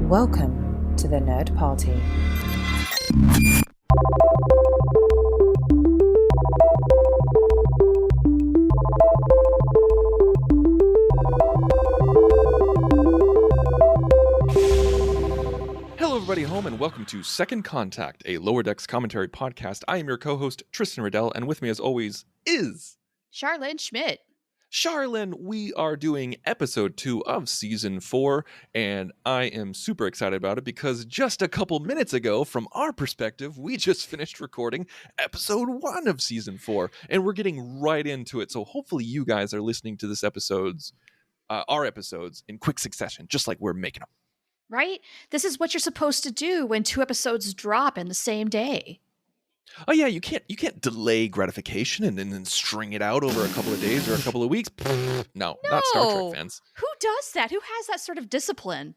Welcome to the Nerd Party. Hello, everybody home, and welcome to Second Contact, a Lower Decks commentary podcast. I am your co-host, Tristan Riddell, and with me, as always, is... Charlene Schmidt. Charlene, we are doing episode 2 of season 4, and I am super excited about it because just a couple minutes ago, from our perspective, we just finished recording episode 1 of season 4, and we're getting right into it. So hopefully you guys are listening to our episodes in quick succession, just like we're making them. Right? This is what you're supposed to do when 2 episodes drop in the same day. Oh yeah, you can't delay gratification and then string it out over a couple of days or a couple of weeks. No, not Star Trek fans. Who does that? Who has that sort of discipline?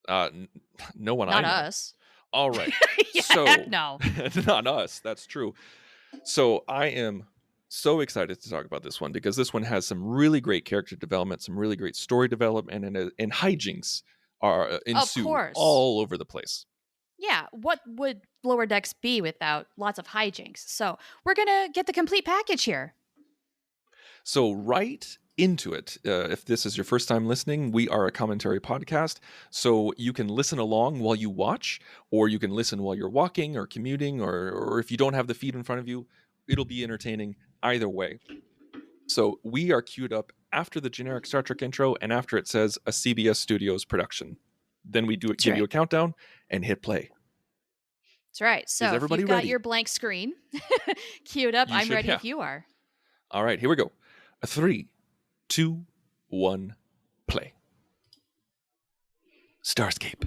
No one. Not I know. Us. All right. Yeah, So no. not us. That's true. So I am so excited to talk about this one because this one has some really great character development, some really great story development, and hijinks ensue all over the place. Yeah, what would Lower Decks be without lots of hijinks? So we're going to get the complete package here. So right into it. If this is your first time listening, we are a commentary podcast. So you can listen along while you watch, or you can listen while you're walking or commuting, or if you don't have the feed in front of you, it'll be entertaining either way. So we are queued up after the generic Star Trek intro and after it says a CBS Studios production. Then we give you a countdown and hit play. That's right. So if you've got your blank screen queued up, I'm ready if you are. All right, here we go. 3, 2, 1, play. Starscape.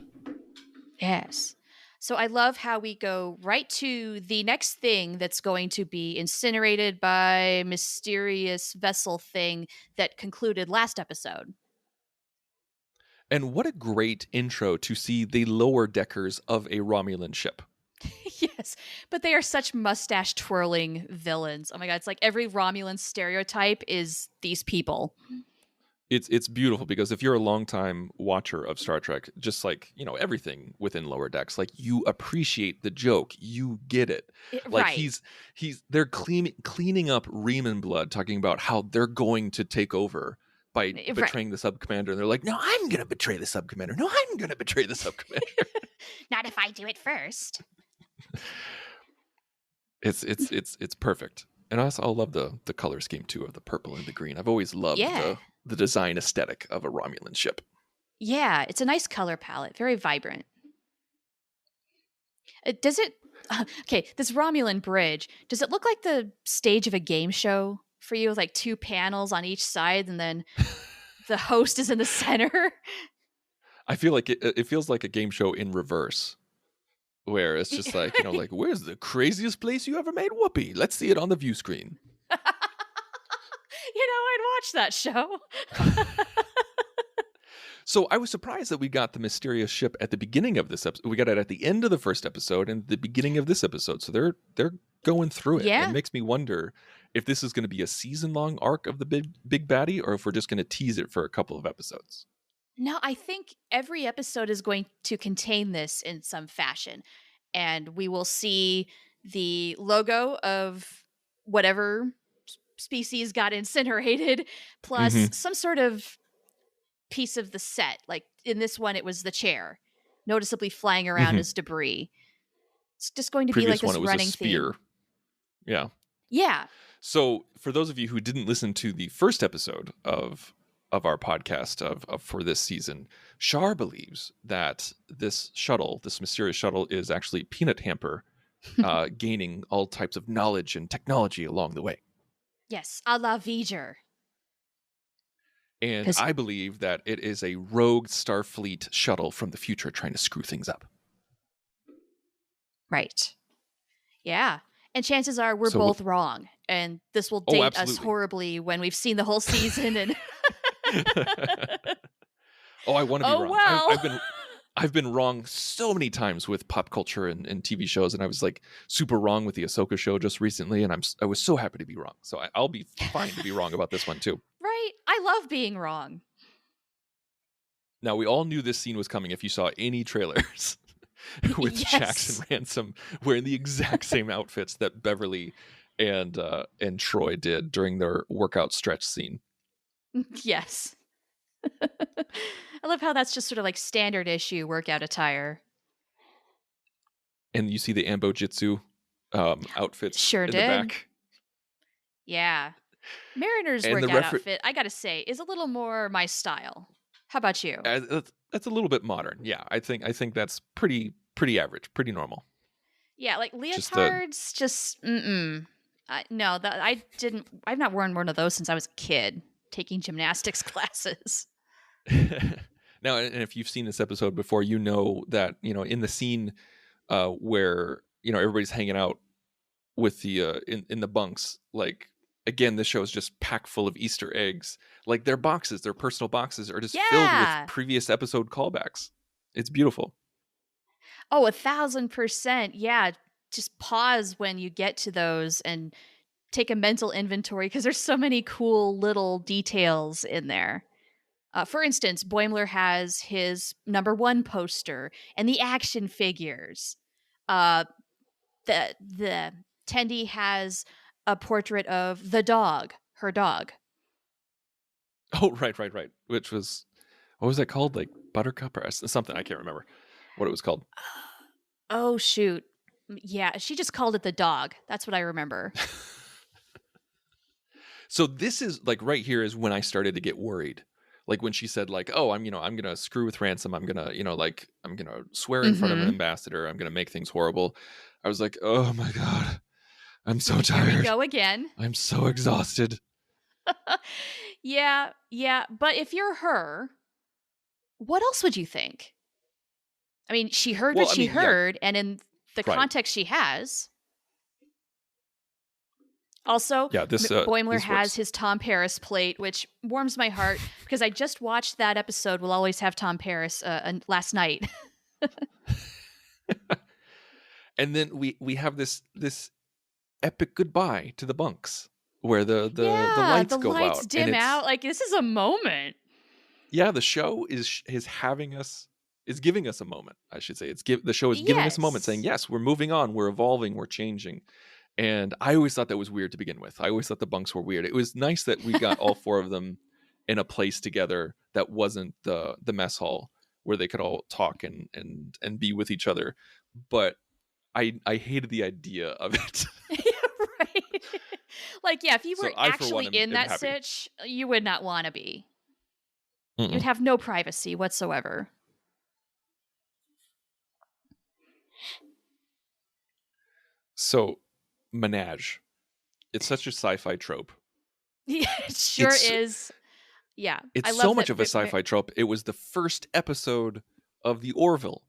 Yes. So I love how we go right to the next thing that's going to be incinerated by mysterious vessel thing that concluded last episode. And what a great intro to see the lower deckers of a Romulan ship. Yes, but they are such mustache twirling villains. Oh my God, it's like every Romulan stereotype is these people. It's beautiful because if you're a longtime watcher of Star Trek, just like, everything within Lower Decks, like you appreciate the joke, you get it. Like right. they're cleaning up Riemann blood, talking about how they're going to take over by betraying the sub-commander. And they're like, no, I'm going to betray the sub-commander. No, I'm going to betray the sub-commander. Not if I do it first. It's perfect. And I also love the color scheme too of the purple and the green. I've always loved the design aesthetic of a Romulan ship. Yeah, it's a nice color palette, very vibrant. This Romulan bridge, does it look like the stage of a game show for you with like 2 panels on each side and then the host is in the center? I feel like it feels like a game show in reverse. Where it's just like, like, where's the craziest place you ever made whoopee? Let's see it on the view screen. I'd watch that show. So I was surprised that we got the mysterious ship at the beginning of this episode. We got it at the end of the first episode and the beginning of this episode. So they're going through it. Yeah. It makes me wonder if this is going to be a season-long arc of the big baddie or if we're just going to tease it for a couple of episodes. No, I think every episode is going to contain this in some fashion. And we will see the logo of whatever species got incinerated, plus some sort of piece of the set. Like in this one, it was the chair, noticeably flying around as debris. It's just going to be like this running spear. theme. Yeah. Yeah. So for those of you who didn't listen to the first episode of our podcast for this season, Char believes that this mysterious shuttle, is actually Peanut Hamper, gaining all types of knowledge and technology along the way. Yes, a la V'ger. And I believe that it is a rogue Starfleet shuttle from the future trying to screw things up. Right. Yeah. And chances are we're both wrong. And this will date us horribly when we've seen the whole season and I want to be wrong. Well. I've been wrong so many times with pop culture and TV shows, and I was like super wrong with the Ahsoka show just recently, and I was so happy to be wrong. So I'll be fine to be wrong about this one too. Right. I love being wrong. Now, we all knew this scene was coming if you saw any trailers with Yes. Jax and Ransom wearing the exact same outfits that Beverly and Troy did during their workout stretch scene. Yes. I love how that's just sort of like standard issue workout attire. And you see the Ambo Jitsu outfits Sure in did. the back. Yeah. Mariner's And the workout outfit, I gotta say, is a little more my style. How about you? That's a little bit modern. Yeah, I think that's pretty average, pretty normal. Yeah, like leotards, no, I've not worn one of those since I was a kid taking gymnastics classes. Now, and if you've seen this episode before, you know that, in the scene where, everybody's hanging out with the in the bunks, like, again, this show is just packed full of Easter eggs. Like, their personal boxes are just filled with previous episode callbacks. It's beautiful. Oh, 1,000%. Yeah. Just pause when you get to those and take a mental inventory because there's so many cool little details in there. For instance, Boimler has his #1 poster and the action figures. The Tendi has a portrait of the dog, her dog. Oh, right. Which was, what was that called? Like Buttercup or something? I can't remember what it was called. Oh, shoot. Yeah, she just called it the dog. That's what I remember. So this is like right here is when I started to get worried. Like when she said like, oh, I'm going to screw with Ransom. I'm going to, I'm going to swear in front of an ambassador. I'm going to make things horrible. I was like, oh my God, I'm so tired. Here we go again. I'm so exhausted. Yeah. But if you're her, what else would you think? I mean, she heard what she heard, and in the context she has. Also, Boimler has his Tom Paris plate, which warms my heart because I just watched that episode. We'll always have Tom Paris last night. And then we have this epic goodbye to the bunks where the lights go out. The lights dim out. Like, this is a moment. Yeah, the show is giving us a moment, I should say. The show is giving us a moment saying, yes, we're moving on, we're evolving, we're changing. And I always thought that was weird to begin with. I always thought the bunks were weird. It was nice that we got all four of them in a place together that wasn't the mess hall where they could all talk and be with each other. But I hated the idea of it. Right. Like, yeah, if you were actually in that happy. sitch, you would not want to be. Mm-mm. You'd have no privacy whatsoever. So, Menage. It's such a sci-fi trope. Yeah, it sure is. Yeah. It's so much of a sci-fi trope. It was the first episode of the Orville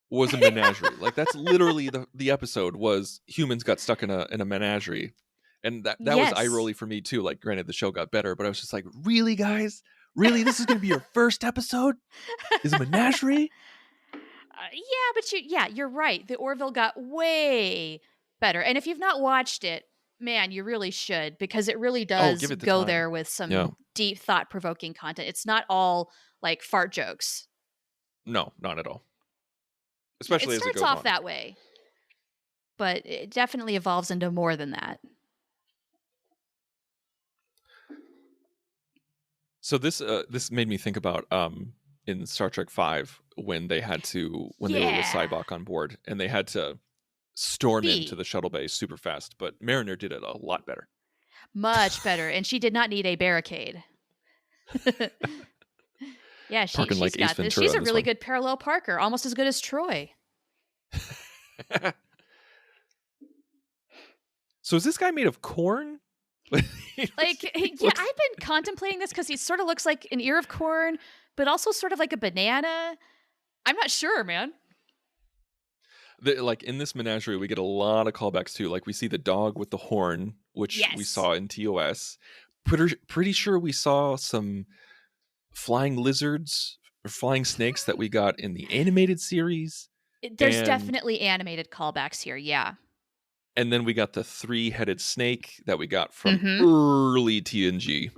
was a menagerie. Like, that's literally the episode was humans got stuck in a menagerie. And that was eye-rolly for me too. Like, granted, the show got better, but I was just like, really, guys? Really? This is going to be your first episode? Is a menagerie? Yeah, but you're right. The Orville got way better. And if you've not watched it, man, you really should, because it really does go there with some deep, thought-provoking content. It's not all like fart jokes. No, not at all. Especially as it goes on. It starts off that way, but it definitely evolves into more than that. So this made me think about in Star Trek V when they were with Sybok on board and they had to storm into the shuttle bay super fast, but Mariner did it a lot better. Much better, and she did not need a barricade. Yeah, she's like got this. She's a really good parallel parker, almost as good as Troy. So is this guy made of corn? I've been contemplating this because he sort of looks like an ear of corn, but also sort of like a banana. I'm not sure, man. Like in this menagerie, we get a lot of callbacks too. Like we see the dog with the horn, which we saw in TOS. Pretty sure we saw some flying lizards or flying snakes that we got in the animated series. There's definitely animated callbacks here, yeah. And then we got the 3-headed snake that we got from early TNG.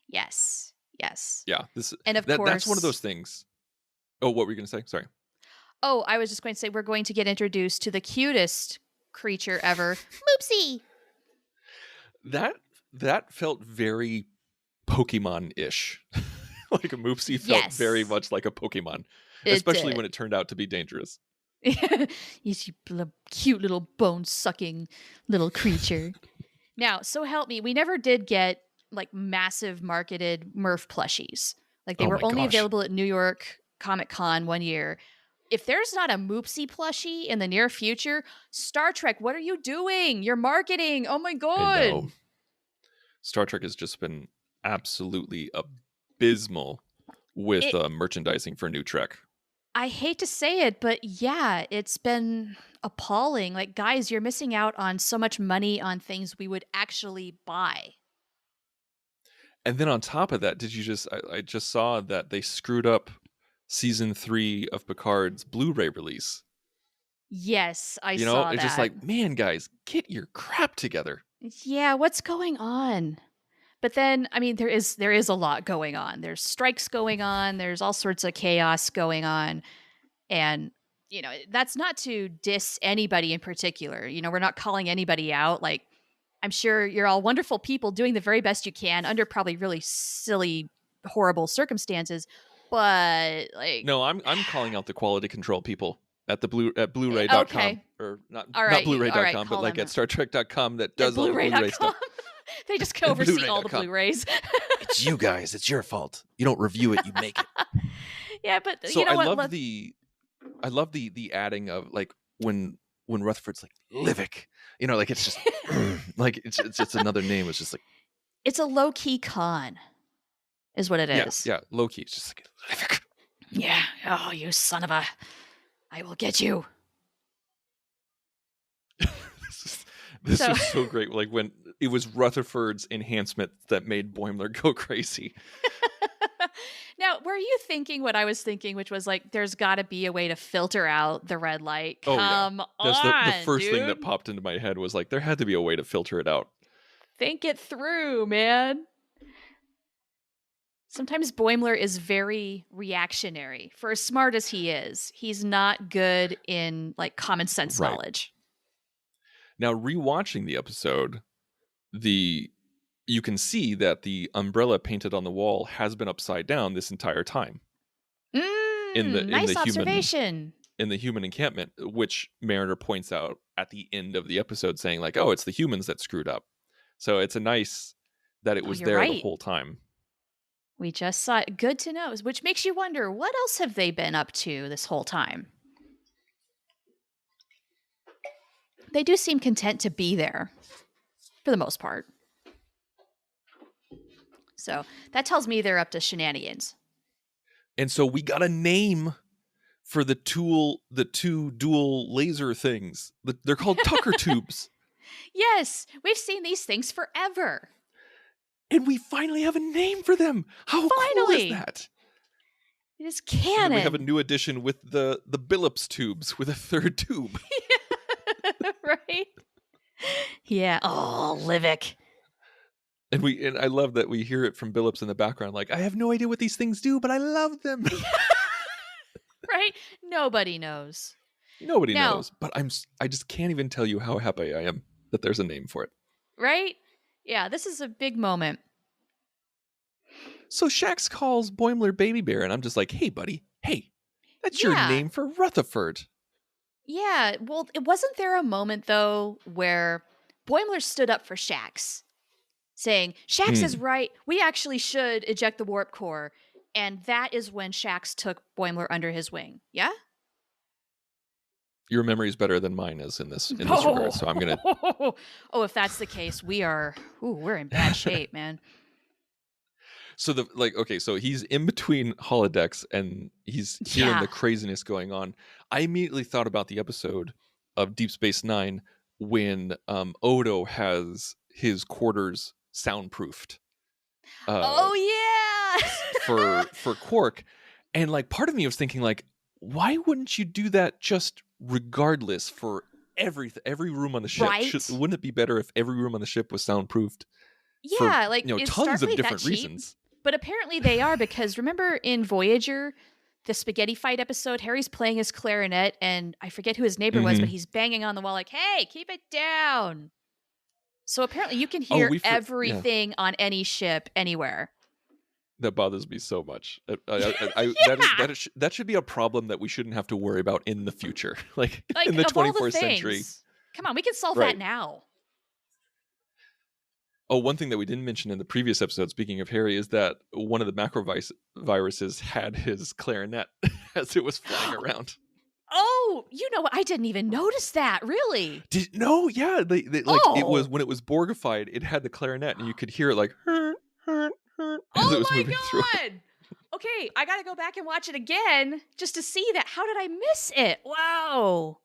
Yes. Yes. Yeah, And of that's one of those course, things. Oh, what were you going to say? Sorry. oh, I was just going to say we're going to get introduced to the cutest creature ever, Moopsie. That that felt very Pokemon-ish. Like a Moopsie felt very Yes, much like a Pokemon, it especially did. when it turned out to be dangerous. Yes, you cute little bone sucking little creature. Now, so help me, we never did get like massive marketed Murph plushies. Like they Oh were my only gosh. available at New York Comic Con one year. If there's not a Moopsie plushie in the near future, Star Trek, what are you doing? You're marketing. Oh my I know. god. Star Trek has just been absolutely abysmal with It merchandising for New Trek. I hate to say it, but yeah, it's been appalling. Like guys, you're missing out on so much money on things we would actually buy. And then on top of that, did you just? I just saw that they screwed up season 3 of Picard's Blu-ray release. Yes, I You know, saw it's just that. like, man, guys, get your crap together. Yeah, what's going on? But then, I mean, there is a lot going on. There's strikes going on. There's all sorts of chaos going on, and that's not to diss anybody in particular. We're not calling anybody out. Like, I'm sure you're all wonderful people doing the very best you can under probably really silly, horrible circumstances. But like, No, I'm calling out the quality control people at at Blu-ray.com, okay, or not all not right, all right, Blu-ray.com, but call like them at StarTrek.com that at does all the Blu-ray Blu-ray.com. stuff. They just go At oversee all the Blu-ray.com. Blu-rays. It's you guys. It's your fault. You don't review it, you make it. Yeah, but So you know I what? love the adding of like when Rutherford's like Livik, like it's just like it's just another name. It's just like It's a low-key con, is what it is. yeah, low key. It's just like Livik. Yeah. Oh, you son of a! I will get you. This So- was so great. Like when it was Rutherford's enhancement that made Boimler go crazy. Now, were you thinking what I was thinking, which was like, there's got to be a way to filter out the red light? Oh yeah, Come that's on, the first thing that dude. popped into my head was like there had to be a way to filter it out. Think it through, man. Sometimes Boimler is very reactionary. For as smart as he is, he's not good in like common sense Right. knowledge. Now rewatching the episode, you can see that the umbrella painted on the wall has been upside down this entire time in the Nice human observation. in the human encampment, which Mariner points out at the end of the episode, saying like, "Oh, it's the humans that screwed up." So it's a nice that it was you're there the right. whole time. We just saw it. Good to know. Which makes you wonder, what else have they been up to this whole time? They do seem content to be there, for the most part. So that tells me they're up to shenanigans. And so we got a name for the two dual laser things. They're called Tucker tubes. Yes, we've seen these things forever. And we finally have a name for them. How cool Finally. is that? It is And then canon. we have a new addition with the Billups tubes with a third tube. Right? Yeah. Oh, Livik. And I love that we hear it from Billups in the background, like, I have no idea what these things do, but I love them. Right? Nobody knows. Nobody Now- knows, but I just can't even tell you how happy I am that there's a name for it. Right? Yeah, this is a big moment. So Shax calls Boimler Baby Bear, and I'm just like, hey, buddy, hey, that's your Yeah. name for Rutherford. Yeah, well, it wasn't there a moment though where Boimler stood up for Shax, saying, Shax is right. We actually should eject the warp core. And that is when Shax took Boimler under his wing. Yeah? Your memory is better than mine is in this regard, so I'm gonna. Oh, if that's the case, we're in bad shape, man. So so he's in between holodecks and he's hearing Yeah. the craziness going on. I immediately thought about the episode of Deep Space Nine when Odo has his quarters soundproofed. Oh yeah. for Quark, and like part of me was thinking like, why wouldn't you do that just regardless for every room on the ship? Right. Wouldn't it be better if every room on the ship was soundproofed? Yeah, for, like is tons of Starfleet different that cheap? reasons. But apparently they are, because remember in Voyager, the spaghetti fight episode, Harry's playing his clarinet, and I forget who his neighbor was, but he's banging on the wall like, hey, keep it down. So apparently you can hear everything on any ship, anywhere. That bothers me so much. That should be a problem that we shouldn't have to worry about in the future. Like in the 24th century. Come on, we can solve that now. Oh, one thing that we didn't mention in the previous episode, speaking of Harry, is that one of the macroviruses had his clarinet as it was flying around. Oh, you know what? I didn't even notice that. Really? No, yeah. It was when it was Borgified, it had the clarinet, and you could hear it like as it was moving through. Okay, I got to go back and watch it again just to see that. How did I miss it? Wow.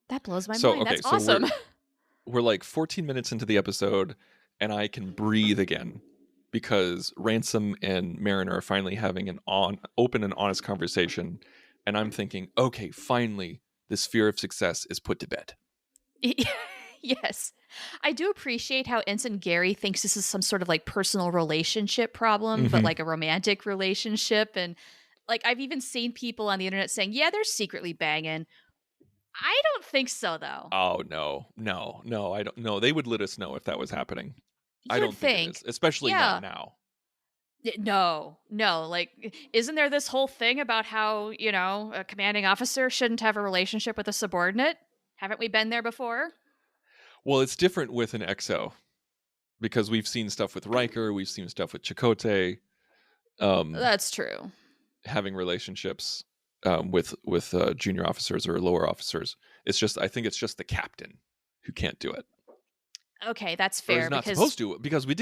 That blows my mind. That's awesome. We're like 14 minutes into the episode, and I can breathe again because Ransom and Mariner are finally having an open and honest conversation. And I'm thinking, okay, finally, this fear of success is put to bed. Yes. I do appreciate how Ensign Gary thinks this is some sort of like personal relationship problem, but like a romantic relationship. And like, I've even seen people on the internet saying, yeah, they're secretly banging. I don't think so, though. Oh, no, I don't know. They would let us know if that was happening. I don't think it is, especially not now. No. Like, isn't there this whole thing about how, a commanding officer shouldn't have a relationship with a subordinate? Haven't we been there before? Well, it's different with an XO because we've seen stuff with Riker. We've seen stuff with Chakotay. That's true. Having relationships with junior officers or lower officers. I think it's just the captain who can't do it. Okay, that's fair. Or is not supposed to, because we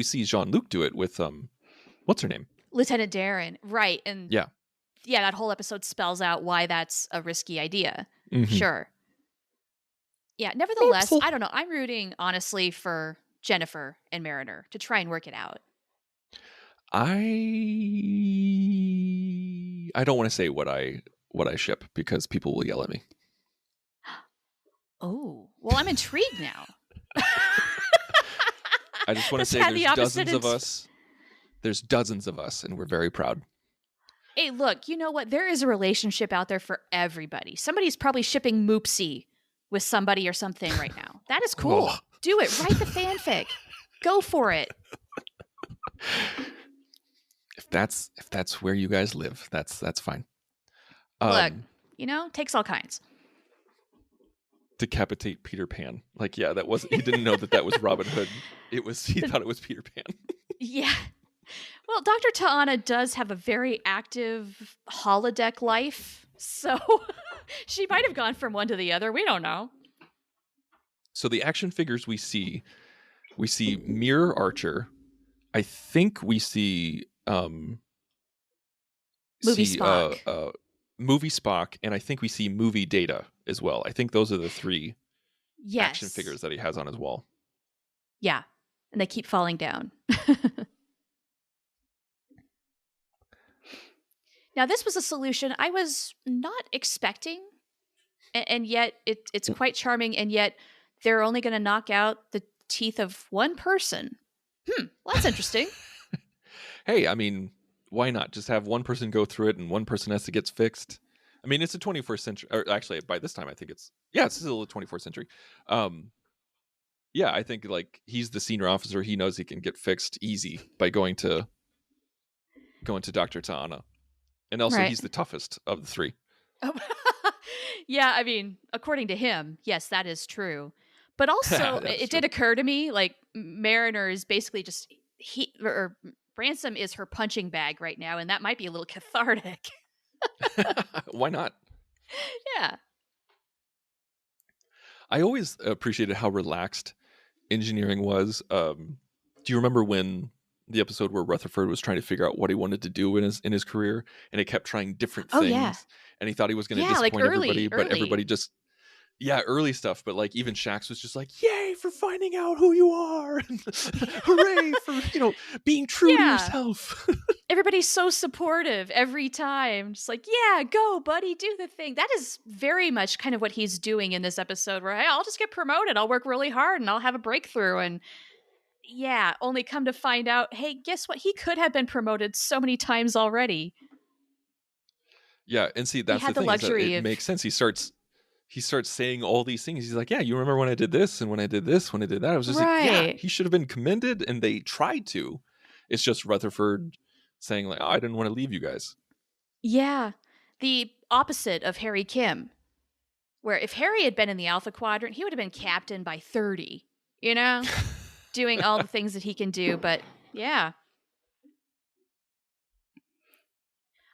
see Jean-Luc do it with what's her name? Lieutenant Darren, right? And yeah, that whole episode spells out why that's a risky idea. Sure. Yeah. Nevertheless, I don't know. I'm rooting honestly for Jennifer and Mariner to try and work it out. I don't want to say what I ship because people will yell at me. Oh, well, I'm intrigued now. I just want to say there's dozens of us. There's dozens of us, and we're very proud. Hey, look, you know what? There is a relationship out there for everybody. Somebody's probably shipping Moopsie with somebody or something right now. That is cool. Do it. Write the fanfic. Go for it. If that's where you guys live, that's fine. Look, takes all kinds. Decapitate Peter Pan. Like, yeah, that wasn't. He didn't know that was Robin Hood. He thought it was Peter Pan. Yeah. Well, Dr. Ta'ana does have a very active holodeck life, so she might have gone from one to the other. We don't know. So the action figures we see Mirror Archer. I think we see Movie Spock. Movie Spock, and I think we see Movie Data as well. I think those are the three action figures that he has on his wall. Yeah, and they keep falling down. Now, this was a solution I was not expecting, and yet it's quite charming, and yet they're only going to knock out the teeth of one person. Well, that's interesting. Hey, I mean, why not? Just have one person go through it and one person has to get fixed. I mean, it's a 21st century, or actually by this time, I think it's still the 24th century. Yeah, I think like he's the senior officer. He knows he can get fixed easy by going to Dr. Ta'ana. And also he's the toughest of the three. Yeah, I mean, according to him, yes, that is true. But also, it did occur to me, like, Mariner is basically just, Ransom is her punching bag right now, and that might be a little cathartic. Why not? Yeah. I always appreciated how relaxed engineering was. Do you remember when the episode where Rutherford was trying to figure out what he wanted to do in his career, and he kept trying different things, and he thought he was going to disappoint everybody, but everybody just early stuff. But like even Shax was just like, "Yay for finding out who you are! Hooray for being true to yourself!" Everybody's so supportive every time. Just like, yeah, go, buddy, do the thing. That is very much kind of what he's doing in this episode. Where I'll just get promoted. I'll work really hard, and I'll have a breakthrough. And Yeah, only come to find out, hey, guess what? He could have been promoted so many times already. Yeah, and see, He that's the had the thing is that luxury it of makes sense. He starts saying all these things. He's like, yeah, you remember when I did this and when I did this, when I did that? I was just like, yeah, right. he should have been commended, and they tried to. It's just Rutherford saying like, oh, I didn't want to leave you guys. Yeah. The opposite of Harry Kim, where if Harry had been in the Alpha Quadrant, he would have been captain by 30, you know? Doing all the things that he can do, but yeah.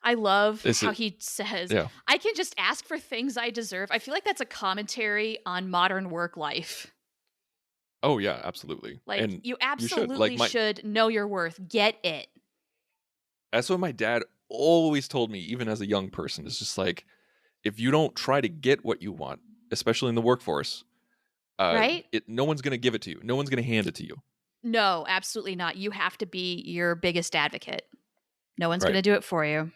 I love Is how it? he says, Yeah. I can just ask for things I deserve. I feel like that's a commentary on modern work life. Oh yeah, absolutely. Like, And you you should like absolutely my. should know your worth. Get it. That's what my dad always told me, even as a young person. It's just like, if you don't try to get what you want, especially in the workforce, Right? no one's gonna give it to you. No one's gonna hand it to you. No, absolutely not. You have to be your biggest advocate. No one's going Right. to do it for you.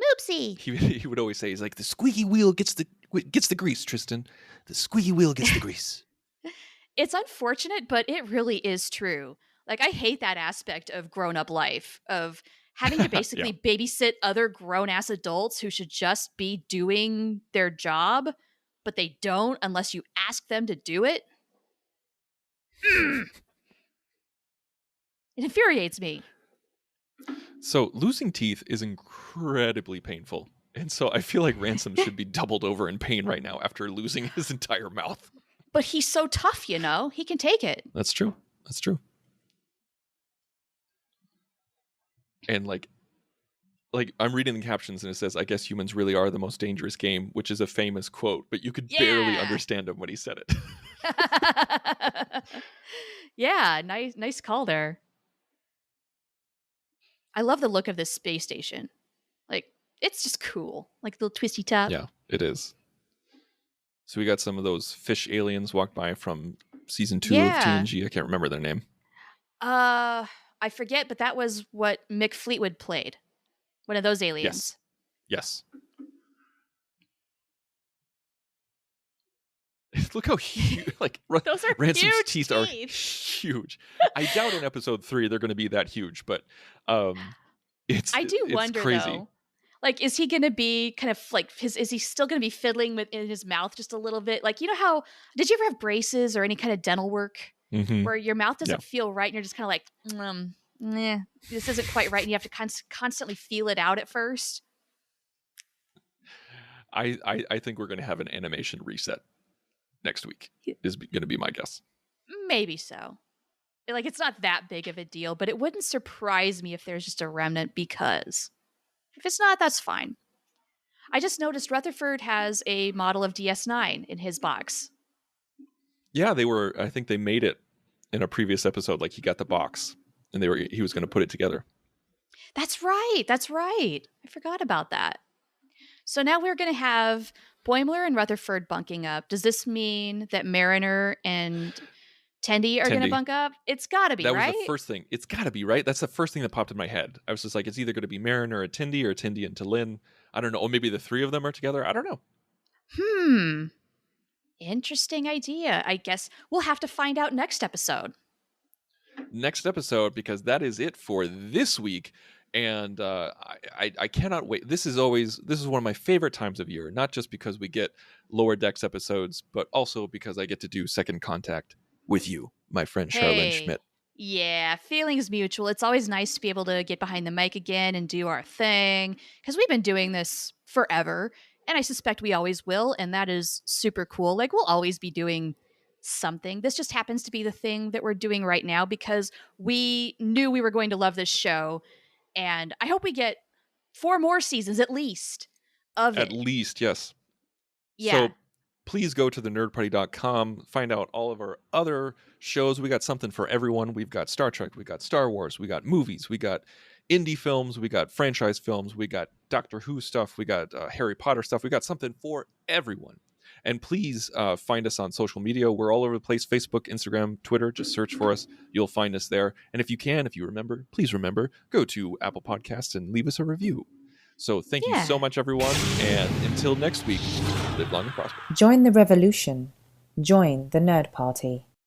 Moopsie. He would always say, he's like, the squeaky wheel gets the grease, Tristan. The squeaky wheel gets the grease. It's unfortunate, but it really is true. Like, I hate that aspect of grown up life, of having to basically babysit other grown ass adults who should just be doing their job, but they don't unless you ask them to do it. It infuriates me. So losing teeth is incredibly painful. And so I feel like Ransom should be doubled over in pain right now after losing his entire mouth. But he's so tough, you know? He can take it. That's true. That's true. And like I'm reading the captions and it says, I guess humans really are the most dangerous game, which is a famous quote, but you could barely understand him when he said it. Yeah, nice call there. I love the look of this space station. Like, it's just cool. Like the little twisty top. Yeah, it is. So we got some of those fish aliens walk by from season 2 of TNG. I can't remember their name. I forget, but that was what Mick Fleetwood played. One of those aliens. Yes. Look how huge, like, those are Ransom's huge teeth are huge. I doubt in episode 3 they're going to be that huge, but it's wonder crazy. though. Like, is he going to be kind of like is he still going to be fiddling in his mouth just a little bit? Like, you know how, did you ever have braces or any kind of dental work where your mouth doesn't feel right and you're just kind of like, this isn't quite right, and you have to constantly feel it out at first? I think we're going to have an animation reset next week is going to be my guess. Maybe so. Like, it's not that big of a deal, but it wouldn't surprise me if there's just a remnant, because if it's not, that's fine. I just noticed Rutherford has a model of DS9 in his box. Yeah, I think they made it in a previous episode. Like, he got the box and he was going to put it together. That's right. I forgot about that. So now we're going to have Boimler and Rutherford bunking up. Does this mean that Mariner and Tendi are going to bunk up? It's got to be, right? That was the first thing. It's got to be, right? That's the first thing that popped in my head. I was just like, it's either going to be Mariner and Tendi or Tendi and T'Lyn. I don't know. Or maybe the three of them are together. I don't know. Interesting idea. I guess we'll have to find out next episode. Because that is it for this week. And I cannot wait. This is one of my favorite times of year, not just because we get Lower Decks episodes, but also because I get to do Second Contact with you, my friend Charlene Schmidt. Yeah, feelings mutual. It's always nice to be able to get behind the mic again and do our thing, because we've been doing this forever, and I suspect we always will, and that is super cool. Like, we'll always be doing something. This just happens to be the thing that we're doing right now because we knew we were going to love this show. And I hope we get 4 more seasons at least of it. At least, yes. Yeah. So please go to thenerdparty.com, find out all of our other shows. We got something for everyone. We've got Star Trek, we got Star Wars, we got movies, we got indie films, we got franchise films, we got Doctor Who stuff, we got Harry Potter stuff. We got something for everyone. And please find us on social media. We're all over the place: Facebook, Instagram, Twitter. Just search for us. You'll find us there. And if you remember, please remember, go to Apple Podcasts and leave us a review. So thank you so much, everyone. And until next week, live long and prosper. Join the revolution. Join the Nerd Party.